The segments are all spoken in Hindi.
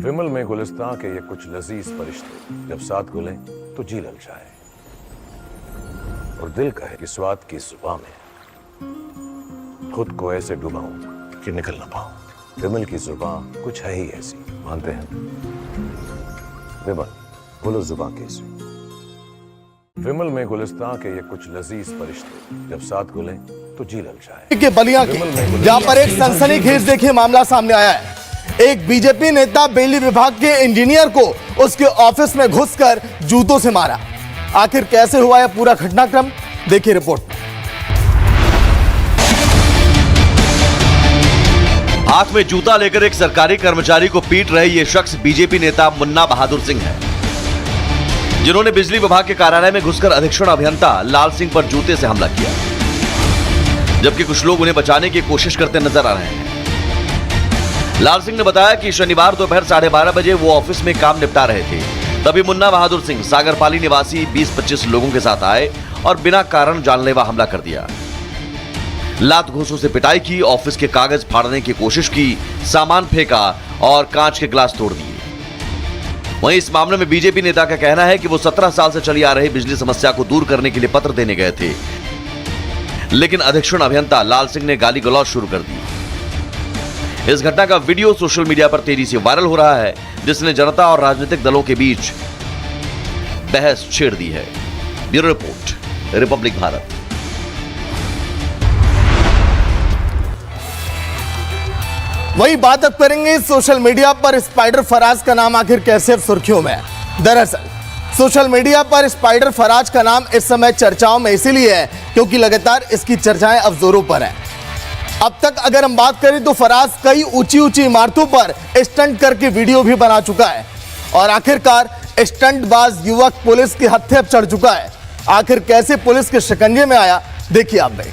विमल में गुलिस्तां के ये कुछ लजीज फरिश्ते जब साथ घुलें तो जी ललचाए और दिल कहे कि स्वाद की जुबान में खुद को ऐसे डुबाऊं कि निकल ना पाऊं। विमल की जुबान कुछ है ही ऐसी, मानते हैं? विमल बोलो जुबान कैसी? विमल में गुलिस्तां के ये कुछ लजीज फरिश्ते जब साथ घुलें तो जी ललचाए। के बलिया के जहां पर एक सनसनीखेज देखिए मामला सामने आया है। एक बीजेपी नेता बिजली विभाग के इंजीनियर को उसके ऑफिस में घुसकर जूतों से मारा। आखिर कैसे हुआ यह पूरा घटनाक्रम, देखिए रिपोर्ट। हाथ में जूता लेकर एक सरकारी कर्मचारी को पीट रहे ये शख्स बीजेपी नेता मुन्ना बहादुर सिंह है, जिन्होंने बिजली विभाग के कार्यालय में घुसकर अधीक्षण अभियंता लाल सिंह पर जूते से हमला किया, जबकि कुछ लोग उन्हें बचाने की कोशिश करते नजर आ रहे हैं। लाल सिंह ने बताया कि शनिवार दोपहर 12:30 बजे वो ऑफिस में काम निपटा रहे थे, तभी मुन्ना बहादुर सिंह सागरपाली निवासी 20-25 लोगों के साथ आए और बिना कारण जानलेवा हमला कर दिया। लात घूंसों से पिटाई की, ऑफिस के कागज फाड़ने की कोशिश की, सामान फेंका और कांच के ग्लास तोड़ दिए। वहीं इस मामले में बीजेपी नेता का कहना है कि वो 17 साल से चली आ रही बिजली समस्या को दूर करने के लिए पत्र देने गए थे, लेकिन अधीक्षण अभियंता लाल सिंह ने गाली गलौज शुरू कर दी। इस घटना का वीडियो सोशल मीडिया पर तेजी से वायरल हो रहा है, जिसने जनता और राजनीतिक दलों के बीच बहस छेड़ दी है। Bureau report, Republic Bharat. वही बात अब करेंगे सोशल मीडिया पर स्पाइडर फराज का नाम आखिर कैसे सुर्खियों में है। दरअसल सोशल मीडिया पर स्पाइडर फराज का नाम इस समय चर्चाओं में इसीलिए है क्योंकि लगातार इसकी चर्चाएं अब जोरों पर है। अब तक अगर हम बात करें तो फराज कई ऊंची ऊंची इमारतों पर स्टंट करके वीडियो भी बना चुका है और आखिरकार स्टंटबाज युवक पुलिस के हत्थे अब चढ़ चुका है। आखिर कैसे पुलिस के शिकंजे में आया, देखिए आप भी।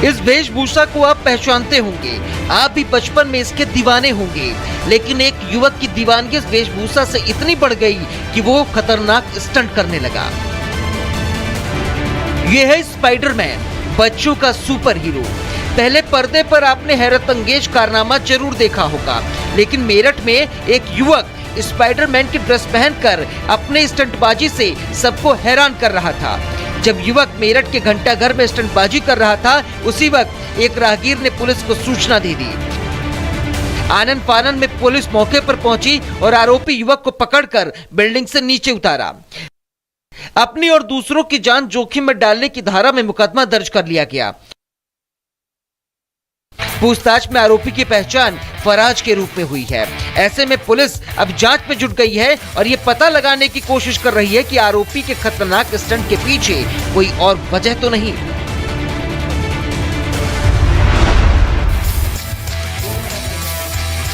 इस वेशभूषा को आप पहचानते होंगे, आप भी बचपन में इसके दीवाने होंगे, लेकिन एक युवक की दीवानगी इस वेशभूषा से इतनी बढ़ गई कि वो खतरनाक स्टंट करने लगा। ये है स्पाइडरमैन, बच्चों का सुपर हीरो। पहले पर्दे पर आपने हैरत अंगेज कारनामा जरूर देखा होगा, लेकिन मेरठ में एक युवक स्पाइडरमैन की ड्रेस पहनकर अपने स्टंटबाजी से सबको हैरान कर रहा था। जब युवक मेरठ के घंटा घर में स्टंटबाजी कर रहा था, उसी वक्त एक राहगीर ने पुलिस को सूचना दे दी। आनन फानन में पुलिस मौके पर पहुंची और आरोपी युवक को पकड़कर बिल्डिंग से नीचे उतारा। अपनी और दूसरों की जान जोखिम में डालने की धारा में मुकदमा दर्ज कर लिया गया। पूछताछ में आरोपी की पहचान फराज के रूप में हुई है। ऐसे में पुलिस अब जांच में जुट गई है और ये पता लगाने की कोशिश कर रही है कि आरोपी के खतरनाक स्टंट के पीछे कोई और वजह तो नहीं।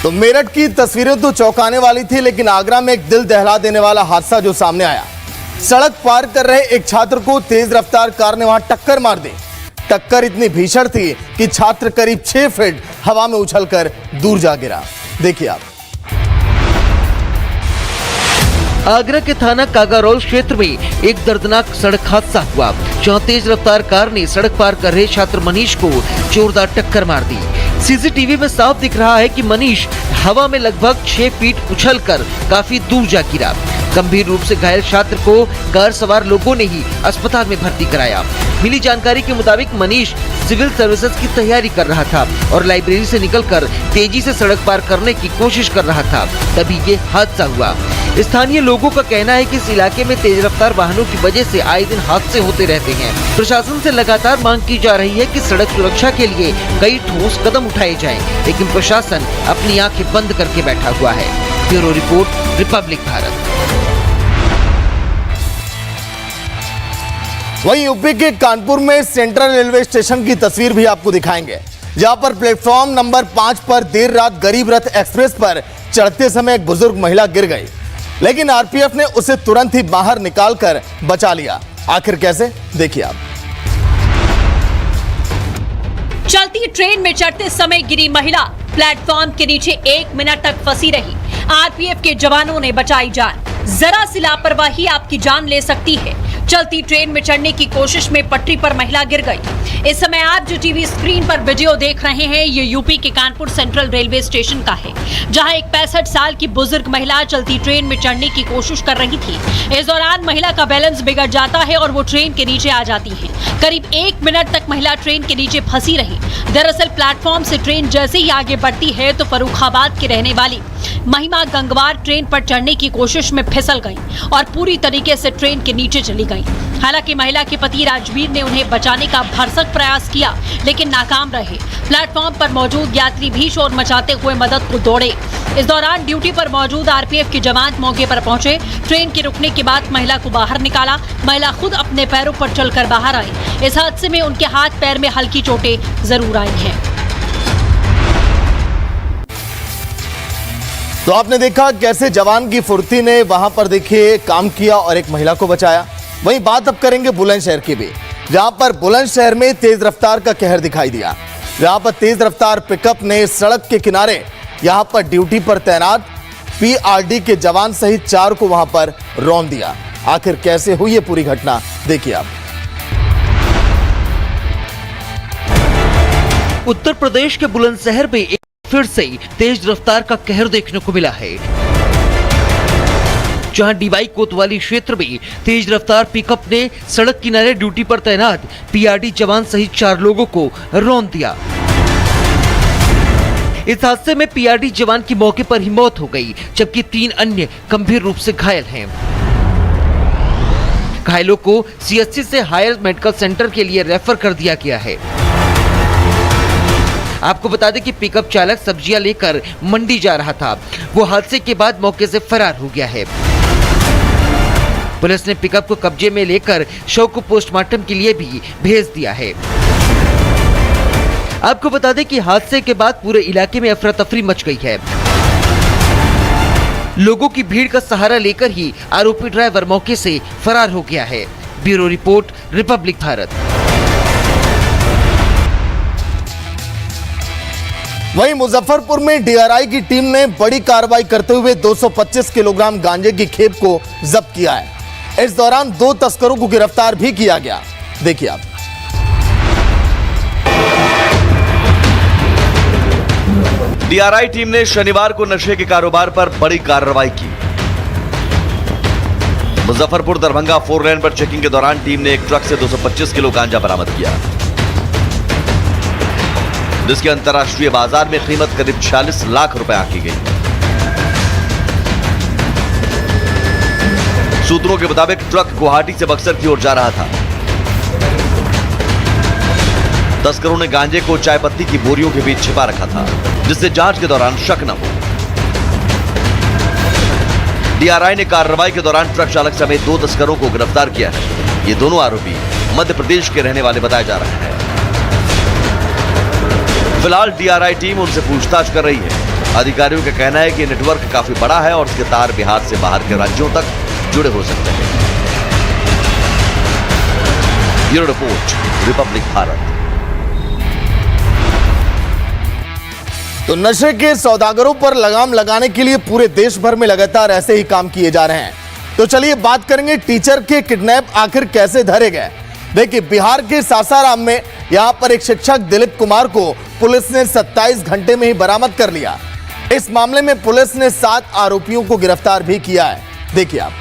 तो मेरठ की तस्वीरें तो चौंकाने वाली थी, लेकिन आगरा में एक दिल दहला देने वाला हादसा जो सामने आया। सड़क पार कर रहे एक छात्र को तेज रफ्तार कार ने वहां टक्कर मार दी। टक्कर इतनी भीषण थी कि छात्र करीब 6 फीट हवा में उछलकर दूर जा गिरा। देखिए आप। आगरा के थाना कागारोल क्षेत्र में एक दर्दनाक सड़क हादसा हुआ, जहां तेज रफ्तार कार ने सड़क पार कर रहे छात्र मनीष को जोरदार टक्कर मार दी। सीसीटीवी में साफ दिख रहा है कि मनीष हवा में लगभग 6 फीट उछलकर काफी दूर जा गिरा। गंभीर रूप से घायल छात्र को कार सवार लोगों ने ही अस्पताल में भर्ती कराया। मिली जानकारी के मुताबिक मनीष सिविल सर्विसेज की तैयारी कर रहा था और लाइब्रेरी से निकलकर तेजी से सड़क पार करने की कोशिश कर रहा था, तभी ये हादसा हुआ। स्थानीय लोगों का कहना है कि इस इलाके में तेज रफ्तार वाहनों की वजह से आए दिन हादसे होते रहते हैं। प्रशासन से लगातार मांग की जा रही है कि सड़क सुरक्षा के लिए कई ठोस कदम उठाए जाएं, लेकिन प्रशासन अपनी आंखें बंद करके बैठा हुआ है। Bureau report, Republic Bharat. वहीं यूपी के कानपुर में सेंट्रल रेलवे स्टेशन की तस्वीर भी आपको दिखाएंगे, जहां पर प्लेटफॉर्म नंबर 5 पर देर रात गरीब रथ एक्सप्रेस पर चढ़ते समय एक बुजुर्ग महिला गिर गई, लेकिन आरपीएफ ने उसे तुरंत ही बाहर निकालकर बचा लिया। आखिर कैसे, देखिए आप। चलती ट्रेन में चढ़ते समय गिरी महिला, प्लेटफॉर्म के नीचे 1 मिनट तक फंसी रही। आरपीएफ के जवानों ने बचाई जान। जरा सी लापरवाही आपकी जान ले सकती है। चलती ट्रेन में चढ़ने की कोशिश में पटरी पर महिला गिर गई। इस समय आप जो टीवी स्क्रीन पर वीडियो देख रहे हैं, ये यूपी के कानपुर सेंट्रल रेलवे स्टेशन का है, जहां एक 65 साल की बुजुर्ग महिला चलती ट्रेन में चढ़ने की कोशिश कर रही थी। इस दौरान महिला का बैलेंस बिगड़ जाता है और वो ट्रेन के नीचे आ जाती है। करीब 1 मिनट तक महिला ट्रेन के नीचे फंसी रही। दरअसल प्लेटफॉर्म से ट्रेन जैसे ही आगे बढ़ती है तो फर्रुखाबाद की रहने वाली महिमा गंगवार ट्रेन पर चढ़ने की कोशिश में फिसल गई और पूरी तरीके से ट्रेन के नीचे चली गई। हालांकि महिला के पति राजवीर ने उन्हें बचाने का भरसक प्रयास किया, लेकिन नाकाम रहे। प्लेटफॉर्म पर मौजूद यात्री भी शोर मचाते हुए मदद को दौड़े। इस दौरान ड्यूटी पर मौजूद आरपीएफ के जवान मौके पर पहुंचे। ट्रेन के रुकने के बाद महिला को बाहर निकाला। महिला खुद अपने पैरों पर चलकर बाहर आई। इस हादसे में उनके हाथ पैर में हल्की चोटें जरूर आई हैं। तो आपने देखा कैसे जवान की फुर्ती ने वहां पर देखिए काम किया और एक महिला को बचाया। वहीं बात अब करेंगे बुलंदशहर की भी, जहां पर बुलंदशहर में तेज रफ्तार का कहर दिखाई दिया। जहां पर तेज रफ्तार पिकअप ने सड़क के किनारे यहां पर ड्यूटी पर तैनात पीआरडी के जवान सहित 4 को वहां पर रौंद दिया। आखिर कैसे हुई ये पूरी घटना, देखिए आप। उत्तर प्रदेश के बुलंदशहर में फिर से तेज रफ्तार का कहर देखने को मिला है, जहां डीवाई कोतवाली क्षेत्र में तेज रफ्तार पिकअप ने सड़क किनारे ड्यूटी पर तैनात पीआरडी जवान सहित 4 लोगों को रौंद दिया। इस हादसे में पीआरडी जवान की मौके पर ही मौत हो गई, जबकि 3 अन्य गंभीर रूप से घायल हैं। घायलों को सीएचसी से हायर मेडिकल सेंटर के लिए रेफर कर दिया गया है। आपको बता दें कि पिकअप चालक सब्जियां लेकर मंडी जा रहा था। वो हादसे के बाद मौके से फरार हो गया है। पुलिस ने पिकअप को कब्जे में लेकर शव को पोस्टमार्टम के लिए भी भेज दिया है। आपको बता दें कि हादसे के बाद पूरे इलाके में अफरा तफरी मच गई है। लोगों की भीड़ का सहारा लेकर ही आरोपी ड्राइवर मौके से फरार हो गया है। Bureau report, Republic Bharat. वहीं मुजफ्फरपुर में डीआरआई की टीम ने बड़ी कार्रवाई करते हुए 225 किलोग्राम गांजे की खेप को जब्त किया है। इस दौरान 2 तस्करों को गिरफ्तार भी किया गया। देखिए आप। डीआरआई टीम ने शनिवार को नशे के कारोबार पर बड़ी कार्रवाई की। मुजफ्फरपुर दरभंगा 4 लेन पर चेकिंग के दौरान टीम ने एक ट्रक से 225 किलो गांजा बरामद किया, जिसकी अंतर्राष्ट्रीय बाजार में कीमत करीब 46 लाख रुपए आंकी गई। सूत्रों के मुताबिक ट्रक गुवाहाटी से बक्सर की ओर जा रहा था। तस्करों ने गांजे को चाय पत्ती की बोरियों के बीच छिपा रखा था, जिससे जांच के दौरान शक न हो। डीआरआई ने कार्रवाई के दौरान ट्रक चालक समेत 2 तस्करों को गिरफ्तार किया है। ये दोनों आरोपी मध्य प्रदेश के रहने वाले बताए जा रहे हैं। फिलहाल डीआरआई टीम उनसे पूछताछ कर रही है। अधिकारियों का कहना है कि नेटवर्क काफी बड़ा है और इसके तार बिहार से बाहर के राज्यों तक जुड़े हो सकते हैं। Bureau report, Republic Bharat. तो नशे के सौदागरों पर लगाम लगाने के लिए पूरे देश भर में लगातार ऐसे ही काम किए जा रहे हैं। तो चलिए बात करेंगे टीचर के किडनैप आखिर कैसे धरे गए। देखिए, बिहार के सासाराम में यहां पर एक शिक्षक दिलीप कुमार को पुलिस ने 27 घंटे में ही बरामद कर लिया। इस मामले में पुलिस ने 7 आरोपियों को गिरफ्तार भी किया है। देखिए आप।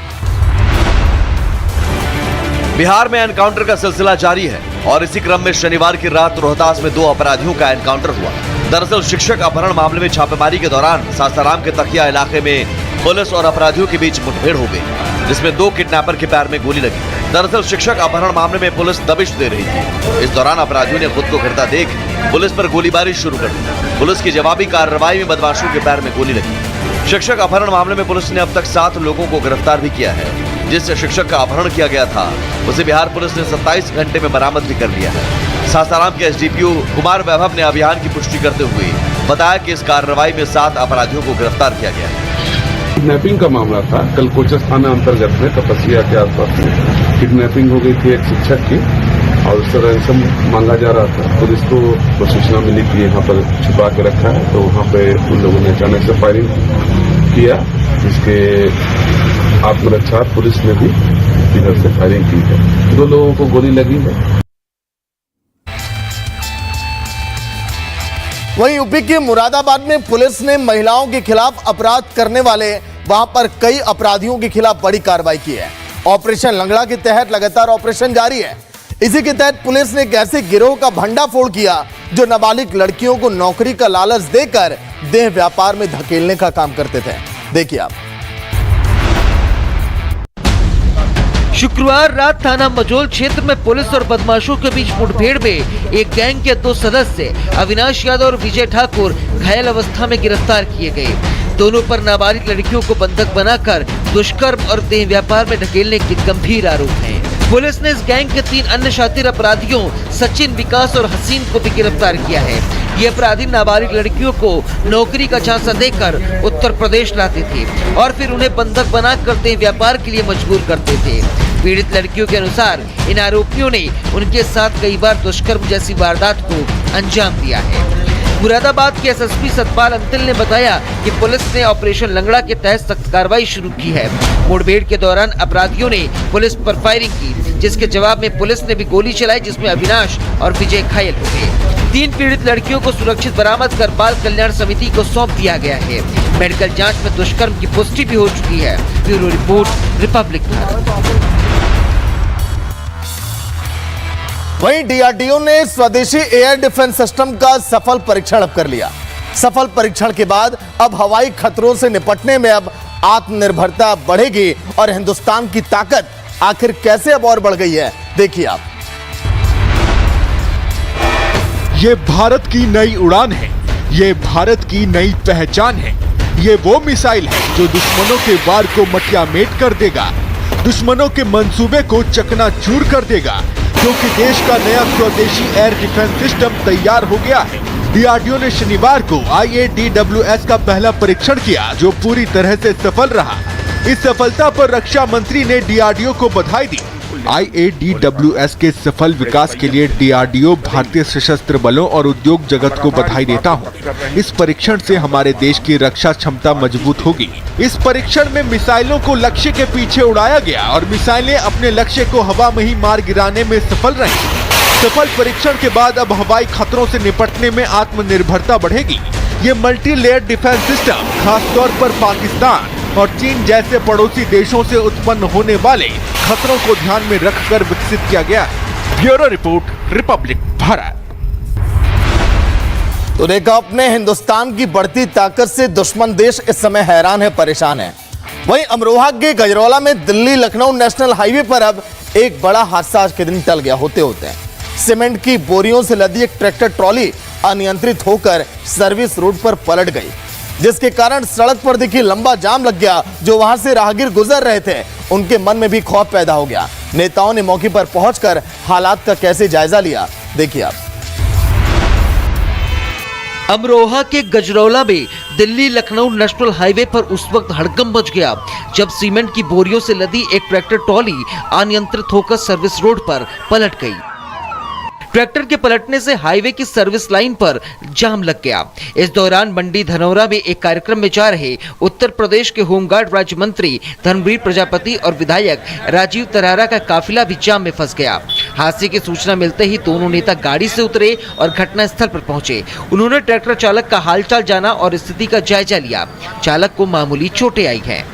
बिहार में एनकाउंटर का सिलसिला जारी है और इसी क्रम में शनिवार की रात रोहतास में 2 अपराधियों का एनकाउंटर हुआ। दरअसल शिक्षक अपहरण मामले में छापेमारी के दौरान सासाराम के तकिया इलाके में पुलिस और अपराधियों के बीच मुठभेड़ हो गई, जिसमें 2 किडनैपर के पैर में गोली लगी। दरअसल शिक्षक अपहरण मामले में पुलिस दबिश दे रही थी। इस दौरान अपराधियों ने खुद को गिरता देख पुलिस पर गोलीबारी शुरू कर दी। पुलिस की जवाबी कार्रवाई में बदमाशों के पैर में गोली लगी। शिक्षक अपहरण मामले में पुलिस ने अब तक 7 लोगों को गिरफ्तार भी किया है। जिस शिक्षक का अपहरण किया गया था उसे बिहार पुलिस ने 27 घंटे में बरामद भी कर लिया है। सासाराम के एसडीपीओ कुमार वैभव ने अभियान की पुष्टि करते हुए बताया कि इस कार्रवाई में 7 अपराधियों को गिरफ्तार किया गया है। किडनैपिंग का मामला था। कल कोचस थाना अंतर्गत में तपस्या के आसपास में किडनैपिंग हो गई थी एक शिक्षक की और उससे रैंसम मांगा जा रहा था। पुलिस को सूचना मिली कि यहाँ पर छुपा के रखा है, तो वहाँ पे उन लोगों ने अचानक से फायरिंग किया, जिसके आत्मरक्षा पुलिस ने भी इधर से फायरिंग की है। 2 लोगों को गोली लगी है। वहीं यूपी के मुरादाबाद में पुलिस ने महिलाओं के खिलाफ अपराध करने वाले वहां पर कई अपराधियों के खिलाफ बड़ी कार्रवाई की है। ऑपरेशन लंगड़ा के तहत लगातार ऑपरेशन जारी है। इसी के तहत पुलिस ने एक ऐसे गिरोह का भंडाफोड़ किया जो नाबालिग लड़कियों को नौकरी का लालच देकर देह व्यापार में धकेलने का काम करते थे। देखिए आप। शुक्रवार रात थाना मजोल क्षेत्र में पुलिस और बदमाशों के बीच मुठभेड़ में एक गैंग के 2 सदस्य अविनाश यादव और विजय ठाकुर घायल अवस्था में गिरफ्तार किए गए। दोनों पर नाबालिग लड़कियों को बंधक बनाकर दुष्कर्म और देह व्यापार में ढकेलने के गंभीर आरोप हैं। पुलिस ने इस गैंग के 3 अन्य शातिर अपराधियों सचिन, विकास और हसीन को भी गिरफ्तार किया है। ये अपराधी नाबालिग लड़कियों को नौकरी का झांसा देकर उत्तर प्रदेश लाते थे और फिर उन्हें बंधक बनाकर देह व्यापार के लिए मजबूर करते थे। पीड़ित लड़कियों के अनुसार इन आरोपियों ने उनके साथ कई बार दुष्कर्म जैसी वारदात को अंजाम दिया है। मुरादाबाद के एसएसपी सतपाल अंतिल ने बताया कि पुलिस ने ऑपरेशन लंगड़ा के तहत सख्त कार्रवाई शुरू की है। मुठभेड़ के दौरान अपराधियों ने पुलिस पर फायरिंग की, जिसके जवाब में पुलिस ने भी गोली चलाई, जिसमें अविनाश और विजय घायल हो गए। 3 पीड़ित लड़कियों को सुरक्षित बरामद कर बाल कल्याण समिति को सौंप दिया गया है। मेडिकल जाँच में दुष्कर्म की पुष्टि भी हो चुकी है। Bureau report, Republic Bharat. वहीं डीआरडीओ ने स्वदेशी एयर डिफेंस सिस्टम का सफल परीक्षण अब कर लिया। सफल परीक्षण के बाद अब हवाई खतरों से निपटने में अब आत्मनिर्भरता बढ़ेगी और हिंदुस्तान की ताकत आखिर कैसे अब और बढ़ गई है, देखिए आप। ये भारत की नई उड़ान है, ये भारत की नई पहचान है। ये वो मिसाइल है जो दुश्मनों के वार को मटियामेट कर देगा, दुश्मनों के मंसूबे को चकनाचूर कर देगा, क्योंकि देश का नया स्वदेशी एयर डिफेंस सिस्टम तैयार हो गया है। डीआरडीओ ने शनिवार को IADWS का पहला परीक्षण किया, जो पूरी तरह से सफल रहा। इस सफलता पर रक्षा मंत्री ने डीआरडीओ को बधाई दी। IADWS के सफल विकास के लिए डीआरडीओ, भारतीय सशस्त्र बलों और उद्योग जगत को बधाई देता हूं। इस परीक्षण से हमारे देश की रक्षा क्षमता मजबूत होगी। इस परीक्षण में मिसाइलों को लक्ष्य के पीछे उड़ाया गया और मिसाइलें अपने लक्ष्य को हवा में ही मार गिराने में सफल रही। सफल परीक्षण के बाद अब हवाई खतरों से निपटने में आत्मनिर्भरता बढ़ेगी। ये मल्टी लेयर डिफेंस सिस्टम खासतौर पर पाकिस्तान और चीन जैसे पड़ोसी देशों से उत्पन्न होने वाले खतरों को ध्यान में रखकर विकसित किया गया है। Bureau report, Republic Bharat. तो देखा अपने हिंदुस्तान की बढ़ती ताकत से दुश्मन देश इस समय हैरान है, परेशान है। वहीं अमरोहा के गजरौला में दिल्ली लखनऊ नेशनल हाईवे पर अब एक बड़ा हादसा आज के दिन टल गया। होते सीमेंट की बोरियों से लदी एक ट्रैक्टर ट्रॉली अनियंत्रित होकर सर्विस रोड पर पलट गई, जिसके कारण सड़क पर देखिए लंबा जाम लग गया। जो वहां से राहगीर गुजर रहे थे उनके मन में भी खौफ पैदा हो गया। नेताओं ने मौके पर पहुंचकर हालात का कैसे जायजा लिया, देखिए आप। अमरोहा के गजरौला में दिल्ली लखनऊ नेशनल हाईवे पर उस वक्त हड़कंप मच गया जब सीमेंट की बोरियों से लदी एक ट्रैक्टर ट्रॉली अनियंत्रित होकर सर्विस रोड पर पलट गई। ट्रैक्टर के पलटने से हाईवे की सर्विस लाइन पर जाम लग गया। इस दौरान मंडी धनौरा में एक कार्यक्रम में जा रहे उत्तर प्रदेश के होमगार्ड राज्य मंत्री धर्मवीर प्रजापति और विधायक राजीव तरारा का काफिला भी जाम में फंस गया। हादसे की सूचना मिलते ही दोनों नेता गाड़ी से उतरे और घटनास्थल पर पहुंचे। उन्होंने ट्रैक्टर चालक का हालचाल जाना और स्थिति का जायजा लिया। चालक को मामूली चोटें आई हैं।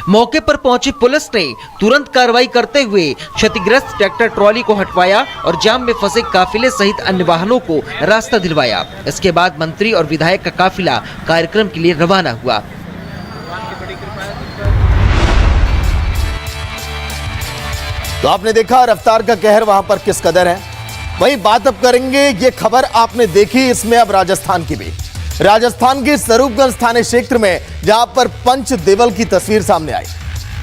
मौके पर पहुंची पुलिस ने तुरंत कार्रवाई करते हुए क्षतिग्रस्त ट्रैक्टर ट्रॉली को हटवाया और जाम में फंसे काफिले सहित अन्य वाहनों को रास्ता दिलवाया। इसके बाद मंत्री और विधायक का काफिला कार्यक्रम के लिए रवाना हुआ। तो आपने देखा रफ्तार का कहर वहां पर किस कदर है। वहीं बात अब करेंगे, ये खबर आपने देखी, इसमें अब राजस्थान की भी। राजस्थान के स्वरूपगंज थाने क्षेत्र में जहां पर पंचदेवल की तस्वीर सामने आई।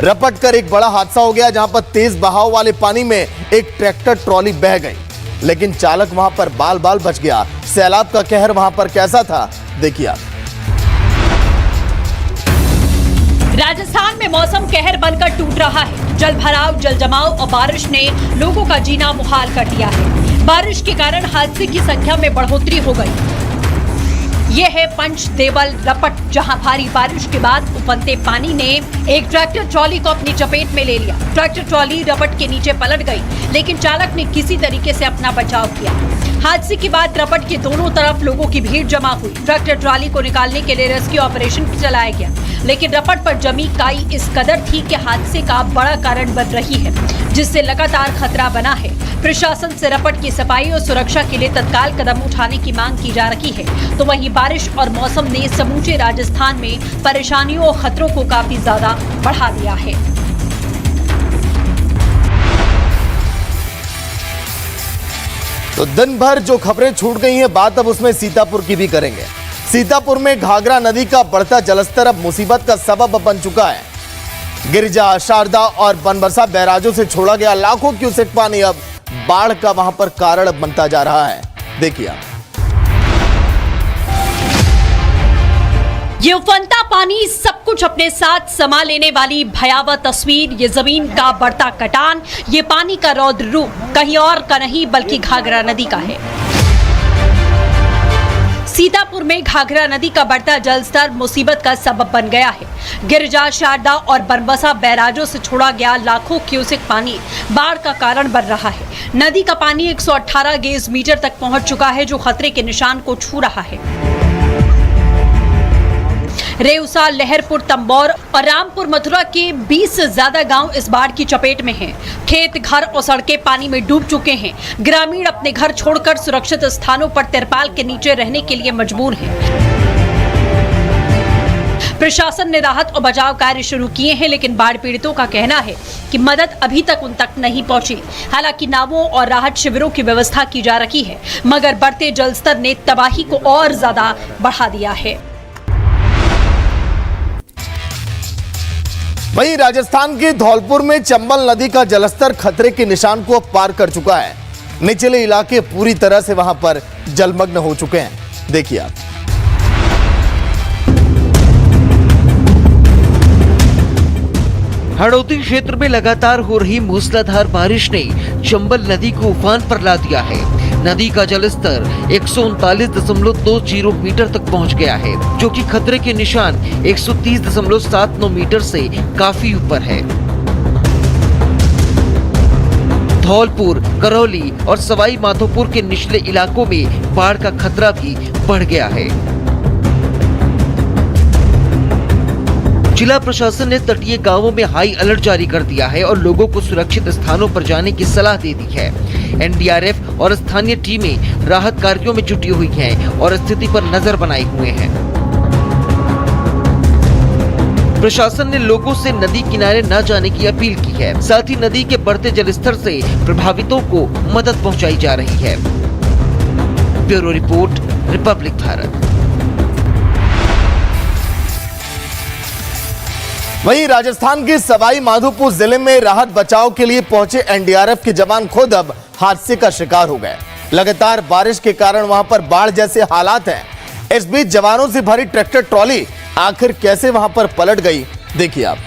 रपट कर एक बड़ा हादसा हो गया जहां पर तेज बहाव वाले पानी में एक ट्रैक्टर ट्रॉली बह गई, लेकिन चालक वहां पर बाल बाल बच गया। सैलाब का कहर वहां पर कैसा था, देखिए आप। राजस्थान में मौसम कहर बनकर टूट रहा है। जल भराव, जल जमाव और बारिश ने लोगों का जीना मुहाल कर दिया है। बारिश के कारण हादसे की संख्या में बढ़ोतरी हो गई। ये है पंचदेवल रपट, जहां भारी बारिश के बाद उफनते पानी ने एक ट्रैक्टर ट्रॉली को अपनी चपेट में ले लिया। ट्रैक्टर ट्रॉली रपट के नीचे पलट गई, लेकिन चालक ने किसी तरीके से अपना बचाव किया। हादसे के बाद रपट के दोनों तरफ लोगों की भीड़ जमा हुई। ट्रैक्टर ट्रॉली को निकालने के लिए रेस्क्यू ऑपरेशन चलाया गया, लेकिन रपट पर जमी काई इस कदर थी कि हादसे का बड़ा कारण बन रही है, जिससे लगातार खतरा बना है। प्रशासन से रपट की सफाई और सुरक्षा के लिए तत्काल कदम उठाने की मांग की जा रही है। तो वहीं बारिश और मौसम ने समूचे राजस्थान में परेशानियों और खतरों को काफी ज्यादा बढ़ा दिया है। तो दिन भर जो खबरें छूट गई हैं, बात अब उसमें सीतापुर की भी करेंगे। सीतापुर में घाघरा नदी का बढ़ता जलस्तर अब मुसीबत का सबब बन चुका है। गिरिजा, शारदा और बनबसा बैराजों से छोड़ा गया लाखों क्यूसेक पानी अब बाढ़ का वहां पर कारण बनता जा रहा है। देखिए आप। ये उफनता पानी सब कुछ अपने साथ समा लेने वाली भयावह तस्वीर, ये जमीन का बढ़ता कटान, ये पानी का रौद्र रूप कहीं और का नहीं बल्कि घाघरा नदी का है। सीतापुर में घाघरा नदी का बढ़ता जलस्तर मुसीबत का सबब बन गया है। गिरिजा, शारदा और बनबसा बैराजों से छोड़ा गया लाखों क्यूसेक पानी बाढ़ का कारण बन रहा है। नदी का पानी 118 गेज मीटर तक पहुंच चुका है, जो खतरे के निशान को छू रहा है। रेउसा, लहरपुर, तंबौर और रामपुर मथुरा के 20 से ज्यादा गांव इस बाढ़ की चपेट में हैं। खेत, घर और सड़कें पानी में डूब चुके हैं। ग्रामीण अपने घर छोड़कर सुरक्षित स्थानों पर तिरपाल के नीचे रहने के लिए मजबूर हैं। प्रशासन ने राहत और बचाव कार्य शुरू किए हैं, लेकिन बाढ़ पीड़ितों का कहना है कि मदद अभी तक उन तक नहीं पहुंची। हालांकि नावों और राहत शिविरों की व्यवस्था की जा रही है, मगर बढ़ते जलस्तर ने तबाही को और ज्यादा बढ़ा दिया है। वहीं राजस्थान के धौलपुर में चंबल नदी का जलस्तर खतरे के निशान को पार कर चुका है। निचले इलाके पूरी तरह से वहां पर जलमग्न हो चुके हैं। देखिए आप। हड़ौती क्षेत्र में लगातार हो रही मूसलाधार बारिश ने चंबल नदी को उफान पर ला दिया है। नदी का जलस्तर 139.20 मीटर तक पहुंच गया है, जो कि खतरे के निशान 130.79 मीटर से काफी ऊपर है। धौलपुर, करौली और सवाई माधोपुर के निचले इलाकों में बाढ़ का खतरा भी बढ़ गया है। जिला प्रशासन ने तटीय गांवों में हाई अलर्ट जारी कर दिया है और लोगों को सुरक्षित स्थानों पर जाने की सलाह दे दी है। एनडीआरएफ और स्थानीय टीमें राहत कार्यों में जुटी हुई हैं और स्थिति पर नजर बनाए हुए हैं। प्रशासन ने लोगों से नदी किनारे न जाने की अपील की है। साथ ही नदी के बढ़ते जलस्तर से प्रभावितों को मदद पहुंचाई जा रही है। Bureau report, Republic Bharat. वहीं राजस्थान के सवाई माधोपुर जिले में राहत बचाव के लिए पहुंचे एनडीआरएफ के जवान खुद अब हादसे का शिकार हो गए। लगातार बारिश के कारण वहां पर बाढ़ जैसे हालात हैं। इस बीच जवानों से भरी ट्रैक्टर ट्रॉली आखिर कैसे वहां पर पलट गई, देखिए आप।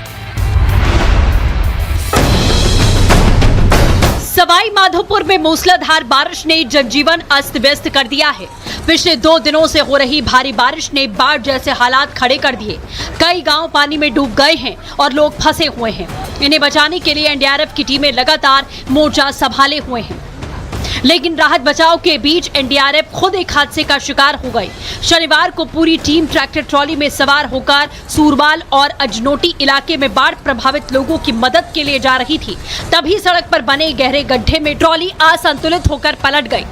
सवाई माधोपुर में मूसलाधार बारिश ने जनजीवन अस्त व्यस्त कर दिया है। पिछले 2 दिनों से हो रही भारी बारिश ने बाढ़ जैसे हालात खड़े कर दिए। कई गांव पानी में डूब गए हैं और लोग फंसे हुए हैं। इन्हें बचाने के लिए एनडीआरएफ की टीमें लगातार मोर्चा संभाले हुए हैं, लेकिन राहत बचाव के बीच एनडीआरएफ खुद एक हादसे का शिकार हो गई। शनिवार को पूरी टीम ट्रैक्टर ट्रॉली में सवार होकर सूरवाल और अजनोटी इलाके में बाढ़ प्रभावित लोगों की मदद के लिए जा रही थी। तभी सड़क पर बने गहरे गड्ढे में ट्रॉली असंतुलित होकर पलट गई।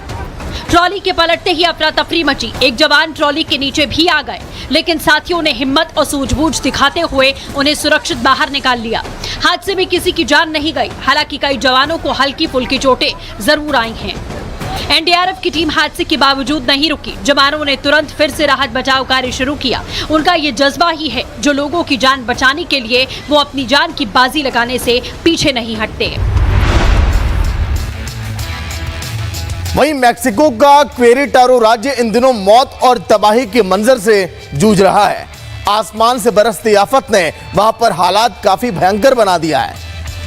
ट्रॉली के पलटते ही अफरा तफरी मची। एक जवान ट्रॉली के नीचे भी आ गए, लेकिन साथियों ने हिम्मत और सूझबूझ दिखाते हुए उन्हें सुरक्षित बाहर निकाल लिया। हादसे में किसी की जान नहीं गई। हालांकि कई जवानों को हल्की फुल्की चोटें जरूर आई हैं। एनडीआरएफ की टीम हादसे के बावजूद नहीं रुकी। जवानों ने तुरंत फिर से राहत बचाव कार्य शुरू किया। उनका ये जज्बा ही है जो लोगों की जान बचाने के लिए वो अपनी जान की बाजी लगाने से पीछे नहीं हटते। वहीं मैक्सिको का क्वेरेटारो राज्य इन दिनों मौत और तबाही के मंजर से जूझ रहा है। आसमान से बरसती आफत ने वहां पर हालात काफी भयंकर बना दिया है।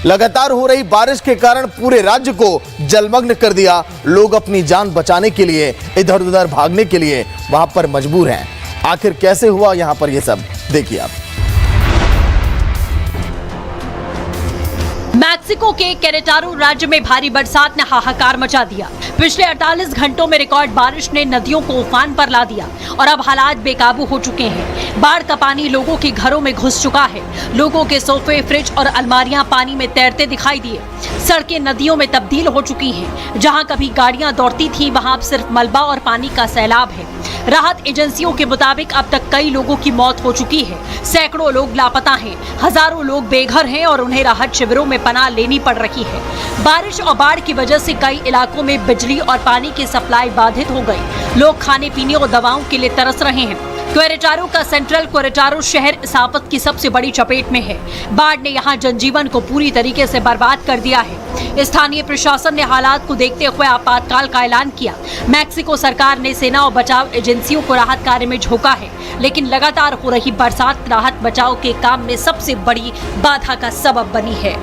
लगातार हो रही बारिश के कारण पूरे राज्य को जलमग्न कर दिया। लोग अपनी जान बचाने के लिए इधर उधर भागने के लिए वहां पर मजबूर हैं। आखिर कैसे हुआ यहां पर ये सब, देखिए आप। मैक्सिको के केरेटारो राज्य में भारी बरसात ने हाहाकार मचा दिया। पिछले 48 घंटों में रिकॉर्ड बारिश ने नदियों को उफान पर ला दिया और अब हालात बेकाबू हो चुके हैं। बाढ़ का पानी लोगों के घरों में घुस चुका है। लोगों के सोफे, फ्रिज और अलमारियां पानी में तैरते दिखाई दिए। सड़कें नदियों में तब्दील हो चुकी हैं। जहां कभी गाड़ियां दौड़ती थी, वहां अब सिर्फ मलबा और पानी का सैलाब है। राहत एजेंसियों के मुताबिक अब तक कई लोगों की मौत हो चुकी है। सैकड़ों लोग लापता हैं। हजारों लोग बेघर हैं और उन्हें राहत शिविरों में पनाह लेनी पड़ रही है। बारिश और बाढ़ की वजह से कई इलाकों में बिजली और पानी की सप्लाई बाधित हो गई। लोग खाने पीने और दवाओं के लिए तरस रहे हैं। क्वेरेटारो का सेंट्रल क्वेरेटारो शहर इस आफत की सबसे बड़ी चपेट में है। बाढ़ ने यहां जनजीवन को पूरी तरीके से बर्बाद कर दिया है। स्थानीय प्रशासन ने हालात को देखते हुए आपातकाल का ऐलान किया। मैक्सिको सरकार ने सेना और बचाव एजेंसियों को राहत कार्य में झोंका है, लेकिन लगातार हो रही बरसात राहत बचाव के काम में सबसे बड़ी बाधा का सबब बनी है।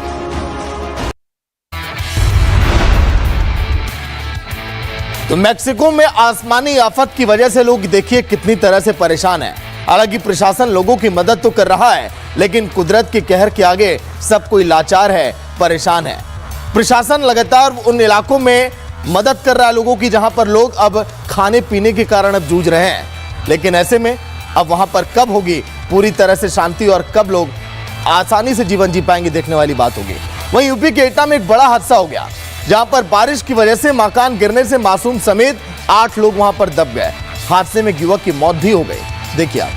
तो मैक्सिको में आसमानी आफत की वजह से लोग देखिए कितनी तरह से परेशान हैं। हालांकि प्रशासन लोगों की मदद तो कर रहा है, लेकिन कुदरत के कहर के आगे सब कोई लाचार है, परेशान है। प्रशासन लगातार उन इलाकों में मदद कर रहा है लोगों की जहां पर लोग अब खाने पीने के कारण अब जूझ रहे हैं, लेकिन ऐसे में अब वहां पर कब होगी पूरी तरह से शांति और कब लोग आसानी से जीवन जी पाएंगे, देखने वाली बात होगी। वहीं यूपी के एटा में एक बड़ा हादसा हो गया, जहां पर बारिश की वजह से मकान गिरने से मासूम समेत 8 लोग वहां पर दब गए। हादसे में एक युवक की मौत भी हो गई। देखिए आप।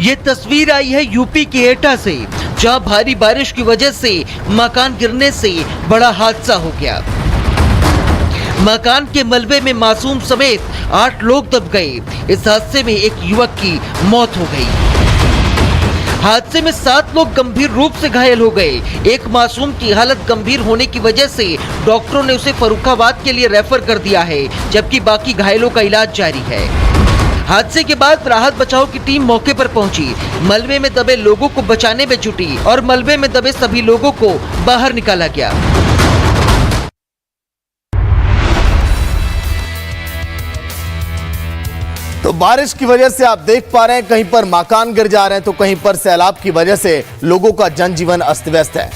ये तस्वीर आई है यूपी के एटा से, जहां भारी बारिश की वजह से मकान गिरने से बड़ा हादसा हो गया। मकान के मलबे में मासूम समेत 8 लोग दब गए। इस हादसे में एक युवक की मौत हो गई। हादसे में 7 लोग गंभीर रूप से घायल हो गए। एक मासूम की हालत गंभीर होने की वजह से डॉक्टरों ने उसे फर्रुखाबाद के लिए रेफर कर दिया है, जबकि बाकी घायलों का इलाज जारी है। हादसे के बाद राहत बचाव की टीम मौके पर पहुंची, मलबे में दबे लोगों को बचाने में जुटी और मलबे में दबे सभी लोगों को बाहर निकाला गया। तो बारिश की वजह से आप देख पा रहे हैं कहीं पर मकान गिर जा रहे हैं, तो कहीं पर सैलाब की वजह से लोगों का जनजीवन अस्त व्यस्त है।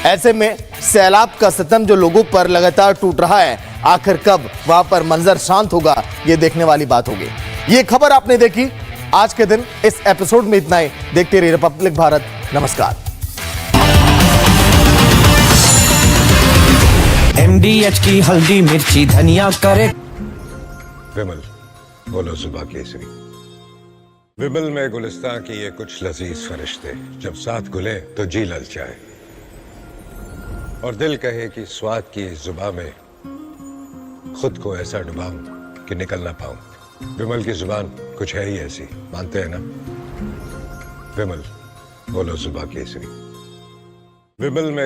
ऐसे में सैलाब का सितम जो लोगों पर लगातार टूट रहा है, आखिर कब वहां पर मंजर शांत होगा, ये देखने वाली बात होगी। ये खबर आपने देखी आज के दिन। इस एपिसोड में इतना ही। देखते रहिए रिपब्लिक भारत। नमस्कार। MDH की हल्दी मिर्ची धनिया करे। विमल, बोलो सुबह केसरी। विमल में गुलिस्तां की ये कुछ लजीज फरिश्ते जब साथ घुले तो जी ललचाए और दिल कहे कि स्वाद की इस जुबां में खुद को ऐसा डुबाऊं कि निकल ना पाऊं। विमल की जुबान कुछ है ही ऐसी, मानते हैं ना? विमल, बोलो सुबह केसरी। विमल में